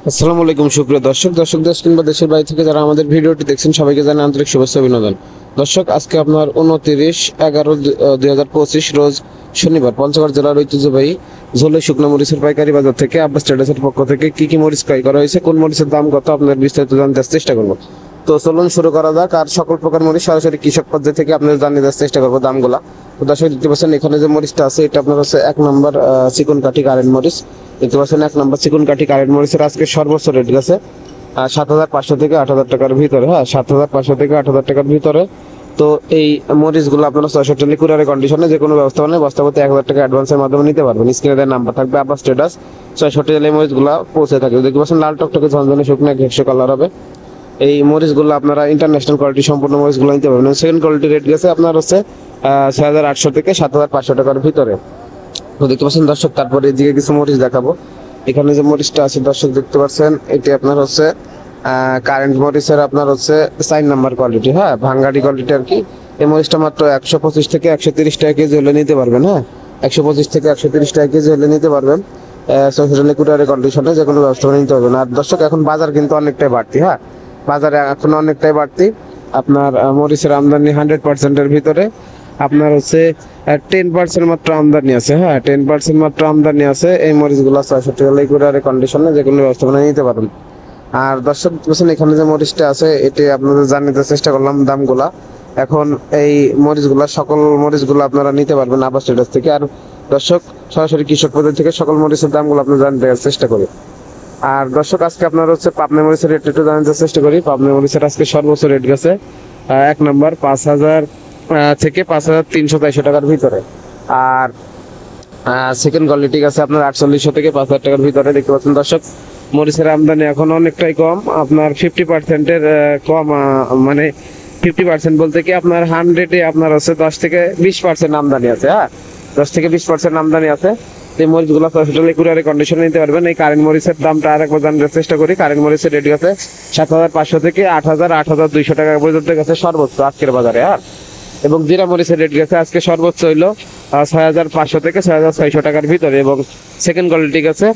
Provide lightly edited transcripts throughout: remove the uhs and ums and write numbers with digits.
আসসালামু আলাইকুম সুপ্রিয় দর্শক দেশ কিংবা দেশের বাইরে থেকে যারা আমাদের ভিডিওটি দেখছেন সবাইকে জানাই আন্তরিক শুভেচ্ছা অভিনন্দন। দর্শক, আজকে আপনার 29/11/2025 রোজ শনিবার পঞ্চগড় জেলার ঐতিহ্যবাহী ঝোলে শুকনো মরিচের পাইকারি বাজার থেকে আব্বাস ট্রেডার্সের পক্ষ থেকে কি মরিচ ক্রয় করা হয়েছে, কোন মরিচের দাম কত, আপনার বিস্তারিত জানতে চেষ্টা করব। তো চলুন শুরু করা যাক। আর সকল প্রকার মরিচ সরাসরি কৃষক পর্যায়ে থেকে আপনাদের জানিয়ে দেওয়ার চেষ্টা করবো দামগুলা। তো দর্শক দেখতে পাচ্ছেন এখানে যে মরিচটা আছে এটা আপনার হচ্ছে 1 নম্বর চিকন কাঠি কারেন্ট মরিচ। দেখতে পাচ্ছেন 1 নম্বর চিকন কাঠি কারেন্ট মরিচের আজকে সর্বোচ্চ রেট গেছে 7,500 থেকে 8,000 টাকার ভিতরে। হ্যাঁ, 7,500 থেকে 8,000 টাকার ভিতরে। তো এই মরিচগুলো আপনারা 640 কুরিয়ারের কন্ডিশনে যে কোনো ব্যবস্থাপনায় বস্তাপতি 1,000 টাকা অ্যাডভান্সের মাধ্যমে নিতে পারবেন। স্ক্রিনে দেওয়ার নাম্বার থাকবে, আব্বাস ট্রেডার্স 640 মরিচগুলো পৌঁছে থাকে। দেখতে পাচ্ছেন লাল টকটকে ঝনঝনে শুকনো ঘেঁষো কালার হবে। এই মরিচগুলো আপনারা ইন্টারন্যাশনাল কোয়ালিটি সম্পূর্ণ মরিচগুলো নিতে পারবেন। সেকেন্ড কোয়ালিটি রেট গেছে আপনার হচ্ছে 6,800 থেকে 7,500 টাকার ভিতরে। তো দেখতে পাচ্ছেন দর্শক, তারপরে এদিকে কিছু মরিচ দেখাবো। এখানে যে মরিচটা আছে দর্শক দেখতে পাচ্ছেন এটি আপনার হচ্ছে কারেন্ট মরিচের আপনার হচ্ছে 4 নম্বর কোয়ালিটি। হ্যাঁ, ভাঙ্গাড়ি কোয়ালিটি আর কি। এই মরিচটা মাত্র 125 থেকে 130 টাকা কেজি হলে নিতে পারবেন। হ্যাঁ, 125 থেকে 130 টাকা কেজি হলে নিতে পারবেন। 640 কুরিয়ারের কন্ডিশনে যে কোনো ব্যবস্থা নিতে পারবেন। আর দর্শক, এখন বাজার কিন্তু অনেকটাই বাড়তি। হ্যাঁ, বাজারে এখন অনেকটাই বাড়তি। আপনার মরিচের আমদানি 100%-এর ভিতরে আপনার হচ্ছে 10% মাত্র আমদানি আছে। হ্যাঁ, 10% মাত্র আমদানি আছে। এই মরিচগুলো 640 কুরিয়ারের কন্ডিশনে যে কোনো ব্যবস্থাপনা নিতে পারবেন। আর দর্শক বলছেন এখানে যে মরিচটা আছে এটি আপনাদের জানাতে চেষ্টা করলাম দামগুলা। এখন এই মরিচগুলা সকল মরিচগুলো আপনারা নিতে পারবেন আব্বাস ট্রেডার্স থেকে। আর দর্শক, সরাসরি কৃষক পর্যায় থেকে সকল মরিচের দামগুলো আপনি জানতে চেষ্টা করি। আর দর্শক, আজকে আপনার হচ্ছে পাবনা মরিচের রেট একটু জানাতে চেষ্টা করি। পাবনা মরিচের আজকে সর্বোচ্চ রেট গেছে 1 নম্বর 5,000 থেকে 5,300 টাকার ভিতরে। আর সেকেন্ড কোয়ালিটি আছে আপনার 4800 থেকে 5,000 টাকার ভিতরে। দেখতে পাচ্ছেন দর্শক, মরিচের আমদানি এখন অনেকটাই কম, আপনার 50%-এর কম। মানে 50% বলতে কি আপনার 100-এ আপনার হচ্ছে 10 থেকে 20% আমদানি আছে। হ্যাঁ, 10 থেকে 20% আমদানি আছে। এই মরিচগুলো টোটালি কুরিয়ারের কন্ডিশনে নিতে পারবেন। এই কারেন্ট মরিচের দামটা আরেকবার জানার চেষ্টা করি। কারেন্ট মরিচের রেট গেছে 7,500 থেকে 8,000 8,200 টাকা পর্যন্ত গেছে সর্বোচ্চ আজকের বাজারে। হ্যাঁ, এবং জিরা মরিচের রেট গেছে আজকে সর্বোচ্চ হইলো 6,500 থেকে 6,600 টাকার ভিতরে। এবং সেকেন্ড কোয়ালিটি গেছে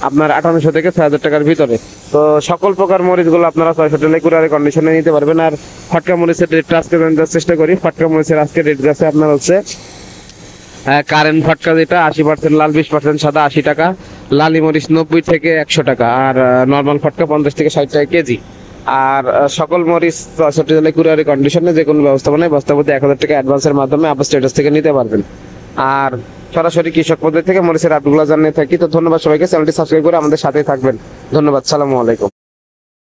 আপনার 5,800 থেকে 6,000 টাকার ভিতরে। তো সকল প্রকার মরিচগুলো আপনারা 640 কুরিয়ারের কন্ডিশনে নিতে পারবেন। আর ফটকা মরিচের রেটটা আজকে জানার চেষ্টা করি। ফটকা মরিচের আজকে রেট গেছে আপনার হচ্ছে কারেন্ট ফটকা যেটা 80% লাল 20% সাদা 80 টাকা, লালি মরিচ 90 থেকে 100 টাকা, আর নর্মাল ফটকা 50 থেকে 60 টাকা কেজি। আর সকল মরিচ 64 কুরিয়ারের কন্ডিশনে যে কোনো ব্যবস্থাপনায় বস্তাপতি 1,000 টাকা অ্যাডভান্সের মাধ্যমে আব্বাস ট্রেডার্স থেকে নিতে পারবেন। আর সরাসরি কৃষক পদ্ধতি থেকে মরিচের আপডেটগুলো জানিয়ে থাকি। তো ধন্যবাদ সবাইকে, চ্যানেলটি সাবস্ক্রাইব করে আমাদের সাথেই থাকবেন। ধন্যবাদ, সালামু আলাইকুম।